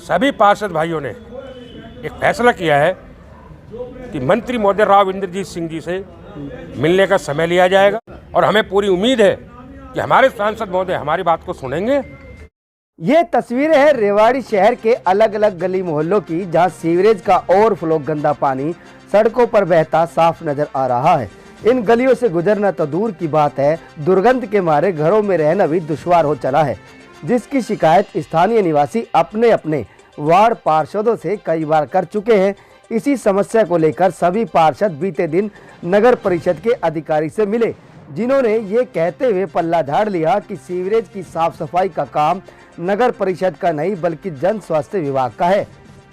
सभी पार्षद भाइयों ने एक फैसला किया है कि मंत्री महोदय राव इंद्रजीत सिंह जी से मिलने का समय लिया जाएगा और हमें पूरी उम्मीद है कि हमारे सांसद महोदय हमारी बात को सुनेंगे। ये तस्वीरें हैं रेवाड़ी शहर के अलग अलग गली मोहल्लों की, जहां सीवरेज का ओवरफ्लो गंदा पानी सड़कों पर बहता साफ नजर आ रहा है। इन गलियों से गुजरना तो दूर की बात है, दुर्गंध के मारे घरों में रहना भी दुश्वार हो चला है, जिसकी शिकायत स्थानीय निवासी अपने अपने वार्ड पार्षदों से कई बार कर चुके हैं। इसी समस्या को लेकर सभी पार्षद बीते दिन नगर परिषद के अधिकारी से मिले, जिन्होंने ये कहते हुए पल्ला झाड़ लिया कि सीवरेज की साफ सफाई का काम नगर परिषद का नहीं बल्कि जन स्वास्थ्य विभाग का है।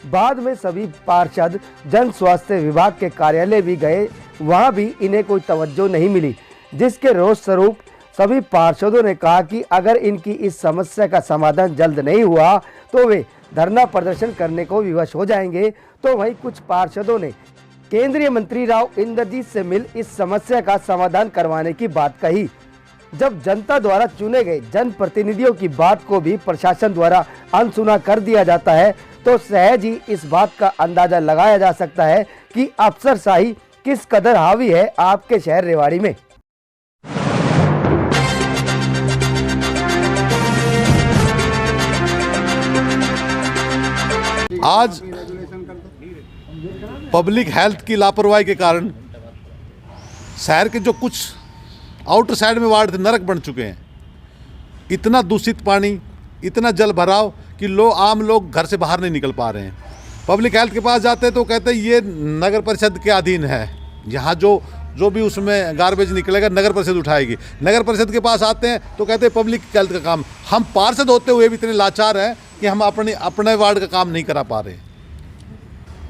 बाद में सभी पार्षद जन स्वास्थ्य विभाग के कार्यालय भी गए, वहां भी इन्हें कोई तवज्जो नहीं मिली, जिसके रोष स्वरूप सभी पार्षदों ने कहा कि अगर इनकी इस समस्या का समाधान जल्द नहीं हुआ तो वे धरना प्रदर्शन करने को विवश हो जाएंगे। तो वहीं कुछ पार्षदों ने केंद्रीय मंत्री राव इंद्रजीत से मिल इस समस्या का समाधान करवाने की बात कही। जब जनता द्वारा चुने गए जनप्रतिनिधियों की बात को भी प्रशासन द्वारा अनसुना कर दिया जाता है तो सहज ही इस बात का अंदाजा लगाया जा सकता है कि अफसरशाही किस कदर हावी है आपके शहर रेवाड़ी में। आज पब्लिक हेल्थ की लापरवाही के कारण शहर के जो कुछ आउटर साइड में वार्ड थे नरक बन चुके हैं। इतना दूषित पानी, इतना जल भराव कि आम लोग घर से बाहर नहीं निकल पा रहे हैं। पब्लिक हेल्थ के पास जाते हैं तो कहते हैं ये नगर परिषद के अधीन है, यहाँ जो भी उसमें गार्बेज निकलेगा नगर परिषद उठाएगी। नगर परिषद के पास आते हैं तो कहते हैं पब्लिक हेल्थ का काम। हम पार्षद होते हुए भी इतने लाचार हैं कि हम अपने वार्ड का काम नहीं करा पा रहे।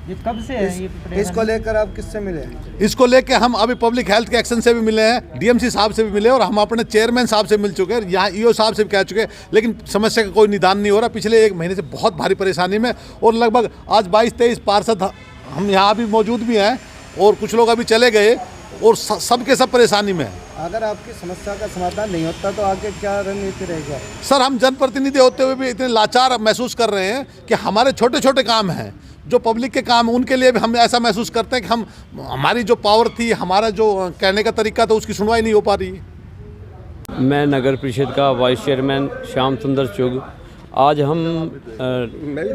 ये कब से है? इसको लेकर आप किससे मिले? इसको लेकर हम अभी पब्लिक हेल्थ के एक्शन से भी मिले हैं, डीएमसी साहब से भी मिले और हम अपने चेयरमैन साहब से मिल चुके हैं, यहाँ ईओ साहब से भी कह चुके हैं, लेकिन समस्या का कोई निदान नहीं हो रहा। पिछले 1 महीने से बहुत भारी परेशानी में और लगभग आज 22-23 पार्षद हम यहाँ भी मौजूद भी हैं और कुछ लोग अभी चले गए और सबके सब परेशानी में है। अगर आपकी समस्या का समाधान नहीं होता तो आगे क्या रणनीति रहेगा? सर, हम जनप्रतिनिधि होते हुए भी इतने लाचार महसूस कर रहे हैं कि हमारे छोटे छोटे काम हैं जो पब्लिक के काम, उनके लिए भी हम ऐसा महसूस करते हैं कि हमारी जो पावर थी, हमारा जो कहने का तरीका था, उसकी सुनवाई नहीं हो पा रही है। मैं नगर परिषद का वाइस चेयरमैन श्याम सुंदर चुग। आज हम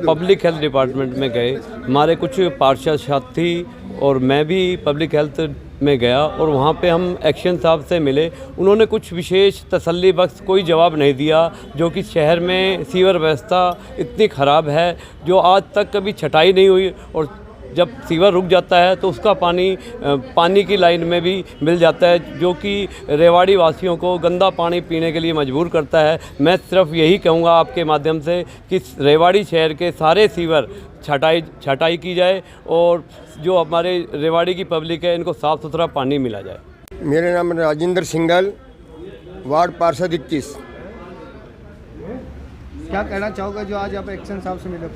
पब्लिक हेल्थ डिपार्टमेंट में गए, हमारे कुछ पार्षद साथी और मैं भी पब्लिक हेल्थ में गया और वहाँ पे हम एक्शन साहब से मिले। उन्होंने कुछ विशेष तसल्ली बख्श कोई जवाब नहीं दिया, जो कि शहर में सीवर व्यवस्था इतनी ख़राब है जो आज तक कभी छटाई नहीं हुई और जब सीवर रुक जाता है तो उसका पानी की लाइन में भी मिल जाता है, जो कि रेवाड़ी वासियों को गंदा पानी पीने के लिए मजबूर करता है। मैं सिर्फ यही कहूँगा आपके माध्यम से कि रेवाड़ी शहर के सारे सीवर छटाई की जाए और जो हमारे रेवाड़ी की पब्लिक है इनको साफ़ सुथरा पानी मिला जाए। मेरा नाम राजेंद्र सिंघल, वार्ड पार्षद 21। क्या कहना चाहोगे जो आज आप एक्शन साहब से मिले?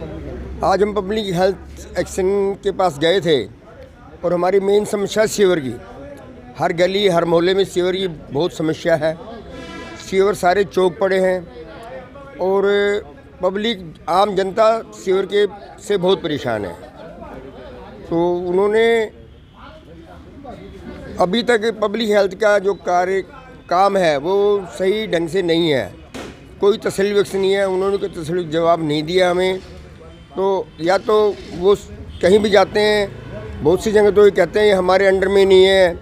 आज हम पब्लिक हेल्थ एक्शन के पास गए थे और हमारी मेन समस्या सीवर की, हर गली हर मोहल्ले में सीवर की बहुत समस्या है। सीवर सारे चौक पड़े हैं और पब्लिक आम जनता सीवर के से बहुत परेशान है। तो उन्होंने अभी तक पब्लिक हेल्थ का जो काम है वो सही ढंग से नहीं है, कोई तसल्ली बख्श नहीं है। उन्होंने कोई तसल्ली जवाब नहीं दिया हमें। तो या तो वो कहीं भी जाते हैं, बहुत सी जगह तो ये कहते हैं ये हमारे अंडर में नहीं है,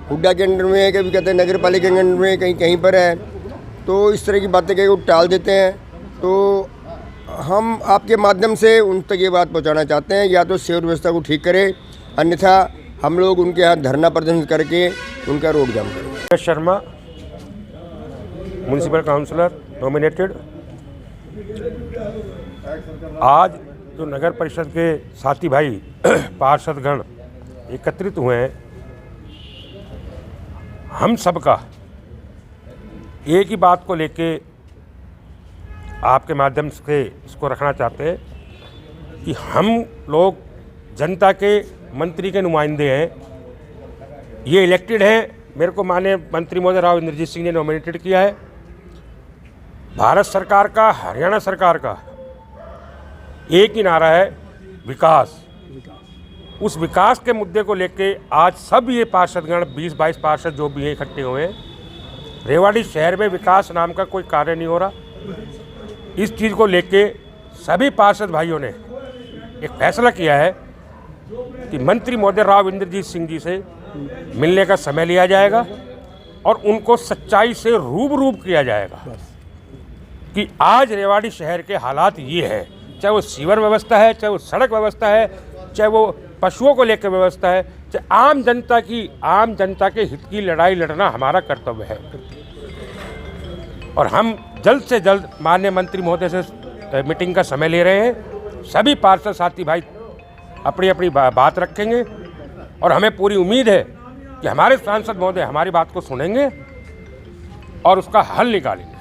हुड्डा के अंडर में है, कभी कहते हैं नगर पालिका के अंडर में, कहीं पर है। तो इस तरह की बातें कहीं वो टाल देते हैं। तो हम आपके माध्यम से उन तक ये बात पहुंचाना चाहते हैं, या तो सीवर व्यवस्था को ठीक करें, अन्यथा हम लोग उनके यहाँ धरना प्रदर्शन करके उनका रोड जाम करें। Sharma, municipal councillor nominated. आज जो नगर परिषद के साथी भाई पार्षदगण एकत्रित हुए हैं, हम सबका एक ही बात को लेके आपके माध्यम से इसको रखना चाहते हैं कि हम लोग जनता के मंत्री के नुमाइंदे हैं, ये इलेक्टेड हैं। मेरे को माननीय मंत्री महोदय राव इंद्रजीत सिंह ने नॉमिनेटेड किया है। भारत सरकार का, हरियाणा सरकार का एक ही नारा है, विकास। उस विकास के मुद्दे को लेके आज सब ये पार्षदगण 20-22 पार्षद जो भी हैं इकट्ठे हुए हैं। रेवाड़ी शहर में विकास नाम का कोई कार्य नहीं हो रहा। इस चीज़ को लेके सभी पार्षद भाइयों ने एक फैसला किया है कि मंत्री महोदय राव इंद्रजीत सिंह जी से मिलने का समय लिया जाएगा और उनको सच्चाई से रूबरू किया जाएगा कि आज रेवाड़ी शहर के हालात ये हैं, चाहे वो सीवर व्यवस्था है, चाहे वो सड़क व्यवस्था है, चाहे वो पशुओं को लेकर व्यवस्था है, चाहे आम जनता के हित की लड़ाई लड़ना हमारा कर्तव्य है। और हम जल्द से जल्द माननीय मंत्री महोदय से मीटिंग का समय ले रहे हैं। सभी पार्षद साथी भाई अपनी अपनी बात रखेंगे और हमें पूरी उम्मीद है कि हमारे सांसद महोदय हमारी बात को सुनेंगे और उसका हल निकालेंगे।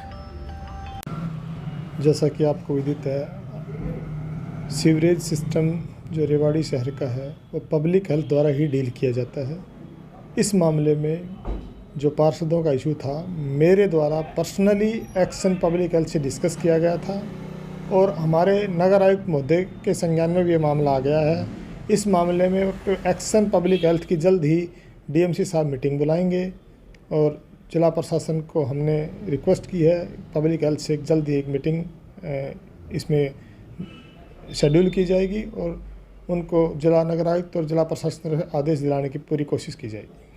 जैसा कि आपको विदित है, सीवरेज सिस्टम जो रेवाड़ी शहर का है वो पब्लिक हेल्थ द्वारा ही डील किया जाता है। इस मामले में जो पार्षदों का इशू था, मेरे द्वारा पर्सनली एक्शन पब्लिक हेल्थ से डिस्कस किया गया था और हमारे नगर आयुक्त महोदय के संज्ञान में भी ये मामला आ गया है। इस मामले में एक्शन पब्लिक हेल्थ की जल्द ही डीएमसी साहब मीटिंग बुलाएंगे और जिला प्रशासन को हमने रिक्वेस्ट की है पब्लिक हेल्थ से जल्द ही एक मीटिंग इसमें शेड्यूल की जाएगी और उनको जिला नगर आयुक्त और जिला प्रशासन से आदेश दिलाने की पूरी कोशिश की जाएगी।